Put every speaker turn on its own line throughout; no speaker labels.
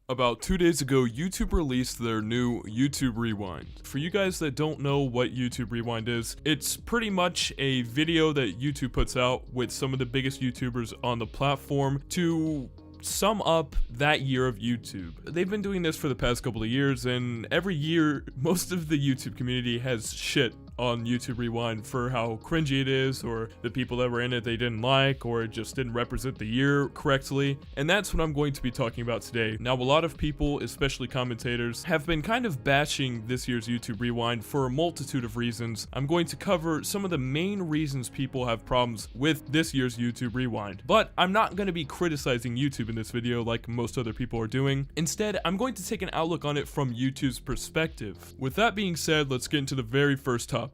About 2 days ago, YouTube released their new YouTube Rewind. For you guys that don't know what YouTube Rewind is, it's pretty much a video that YouTube puts out with some of the biggest YouTubers on the platform to sum up that year of YouTube. They've been doing this for the past couple of years, and every year, most of the YouTube community has shit on YouTube Rewind for how cringy it is, or the people that were in it they didn't like, or it just didn't represent the year correctly. And that's what I'm going to be talking about today. Now, a lot of people, especially commentators, have been kind of bashing this year's YouTube Rewind for a multitude of reasons. I'm going to cover some of the main reasons people have problems with this year's YouTube Rewind. But I'm not going to be criticizing YouTube in this video like most other people are doing. Instead, I'm going to take an outlook on it from YouTube's perspective. With that being said, let's get into the very first topic.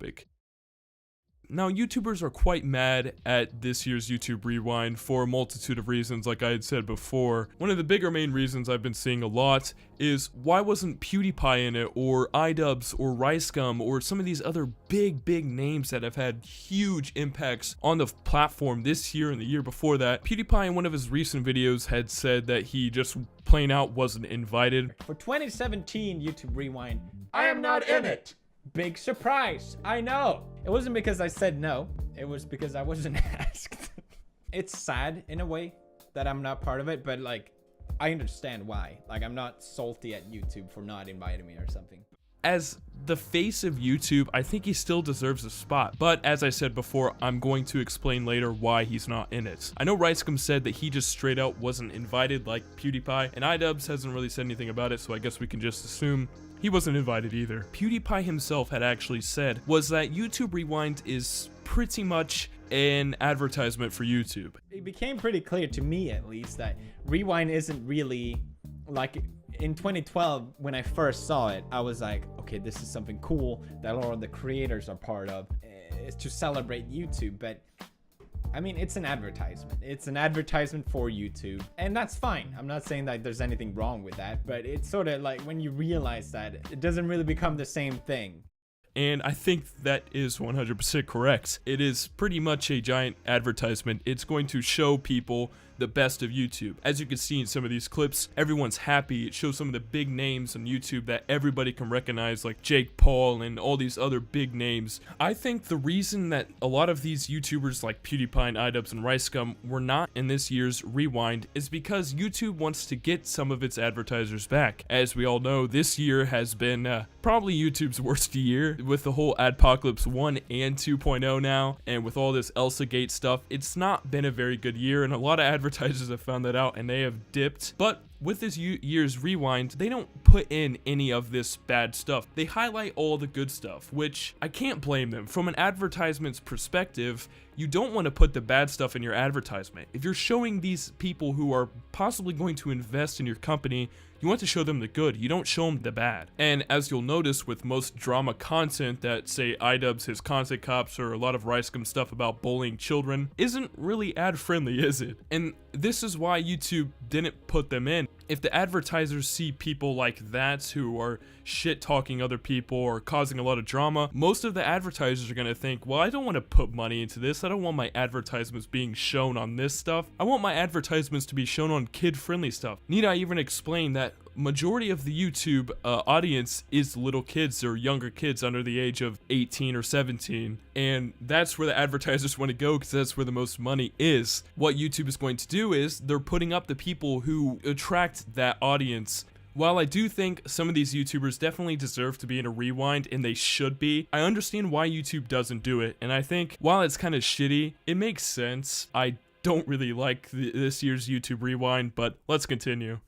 Now, YouTubers are quite mad at this year's YouTube Rewind for a multitude of reasons, like I had said before. One of the bigger main reasons I've been seeing a lot is why wasn't PewDiePie in it, or iDubbbz, or RiceGum, or some of these other big names that have had huge impacts on the platform this year and the year before that. PewDiePie in one of his recent videos had said that he just plain out wasn't invited.
For 2017 YouTube Rewind, I am not in it. Big surprise, I know. It wasn't because I said no, it was because I wasn't asked. It's sad in a way that I'm not part of it, but like, I understand why. Like, I'm not salty at YouTube for not inviting me or something.
As the face of YouTube, I think he still deserves a spot, but as I said before, I'm going to explain later why he's not in it. I know RiceGum said that he just straight out wasn't invited like PewDiePie, and iDubbbz hasn't really said anything about it, so I guess we can just assume he wasn't invited either. PewDiePie himself had actually said was that YouTube Rewind is pretty much an advertisement for YouTube.
It became pretty clear to me, at least, that Rewind isn't really like in 2012 when I first saw it. I was like, okay, this is something cool that a lot of the creators are part of. It's to celebrate YouTube, but I mean, it's an advertisement. It's an advertisement for YouTube, and that's fine. I'm not saying that there's anything wrong with that, but it's sort of like when you realize that it doesn't really become the same thing.
And I think that is 100% correct. It is pretty much a giant advertisement. It's going to show people the best of YouTube. As you can see in some of these clips, everyone's happy. It shows some of the big names on YouTube that everybody can recognize, like Jake Paul and all these other big names. I think the reason that a lot of these YouTubers like PewDiePie and iDubbbz and RiceGum were not in this year's Rewind is because YouTube wants to get some of its advertisers back. As we all know, this year has been probably YouTube's worst year with the whole Adpocalypse 1 and 2.0 now, and with all this Elsa Gate stuff. It's not been a very good year, and a lot of advertisers have found that out and they have dipped. But with this year's Rewind, they don't put in any of this bad stuff. They highlight all the good stuff, which I can't blame them. From an advertisement's perspective, you don't want to put the bad stuff in your advertisement. If you're showing these people who are possibly going to invest in your company, you want to show them the good, you don't show them the bad. And as you'll notice with most drama content that, say, iDubbbz, his content cops, or a lot of RiceGum stuff about bullying children, isn't really ad-friendly, is it? And this is why YouTube didn't put them in. If the advertisers see people like that who are shit-talking other people or causing a lot of drama, most of the advertisers are gonna think, well, I don't want to put money into this. I don't want my advertisements being shown on this stuff. I want my advertisements to be shown on kid-friendly stuff. Need I even explain that majority of the YouTube audience is little kids or younger kids under the age of 18 or 17, and that's where the advertisers want to go because that's where the most money is. What YouTube is going to do is they're putting up the people who attract that audience. While I do think some of these YouTubers definitely deserve to be in a Rewind, and they should be, I understand why YouTube doesn't do it, and I think while it's kind of shitty, it makes sense. I don't really like this year's YouTube Rewind, but let's continue.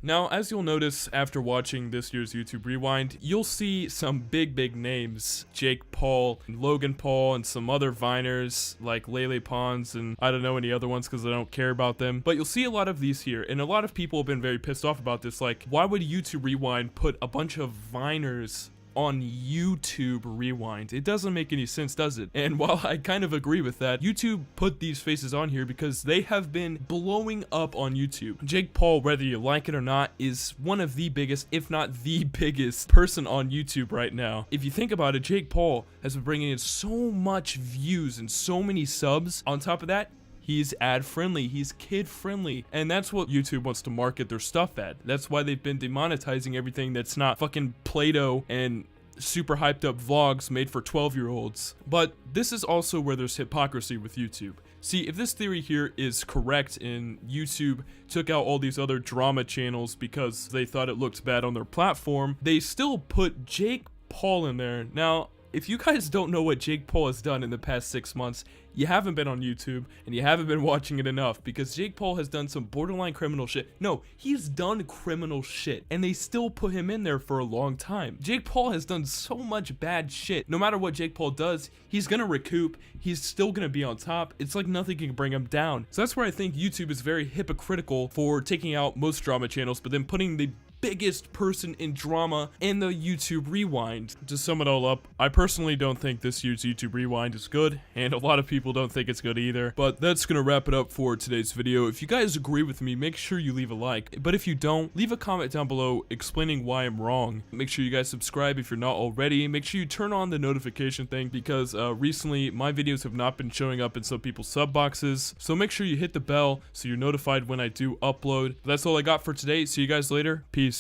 Now, as you'll notice after watching this year's YouTube Rewind, you'll see some big names. Jake Paul, and Logan Paul, and some other Viners like Lele Pons, and I don't know any other ones because I don't care about them. But you'll see a lot of these here, and a lot of people have been very pissed off about this. Like, why would YouTube Rewind put a bunch of Viners on YouTube Rewind? It doesn't make any sense, does it? And while I kind of agree with that, YouTube put these faces on here because they have been blowing up on YouTube. Jake Paul, whether you like it or not, is one of the biggest, if not the biggest person on YouTube right now. If you think about it, Jake Paul has been bringing in so much views and so many subs. On top of that, he He's ad friendly, he's kid friendly, and that's what YouTube wants to market their stuff at. That's why they've been demonetizing everything that's not fucking Play-Doh and super hyped up vlogs made for 12-year-olds. But this is also where there's hypocrisy with YouTube. See, if this theory here is correct and YouTube took out all these other drama channels because they thought it looked bad on their platform, they still put Jake Paul in there. Now, if you guys don't know what Jake Paul has done in the past 6 months, you haven't been on YouTube and you haven't been watching it enough, because Jake Paul has done some borderline criminal shit. No, he's done criminal shit and they still put him in there for a long time. Jake Paul has done so much bad shit. No matter what Jake Paul does, he's gonna recoup. He's still gonna be on top. It's like nothing can bring him down. So that's where I think YouTube is very hypocritical for taking out most drama channels, but then putting the biggest person in drama in the YouTube Rewind. To sum it all up, I personally don't think this year's YouTube Rewind is good, and a lot of people don't think it's good either. But that's gonna wrap it up for today's video. If you guys agree with me, make sure you leave a like. But if you don't, leave a comment down below explaining why I'm wrong. Make sure you guys subscribe if you're not already. Make sure you turn on the notification thing, because recently my videos have not been showing up in some people's sub boxes. So make sure you hit the bell so you're notified when I do upload. But that's all I got for today. See you guys later. Peace.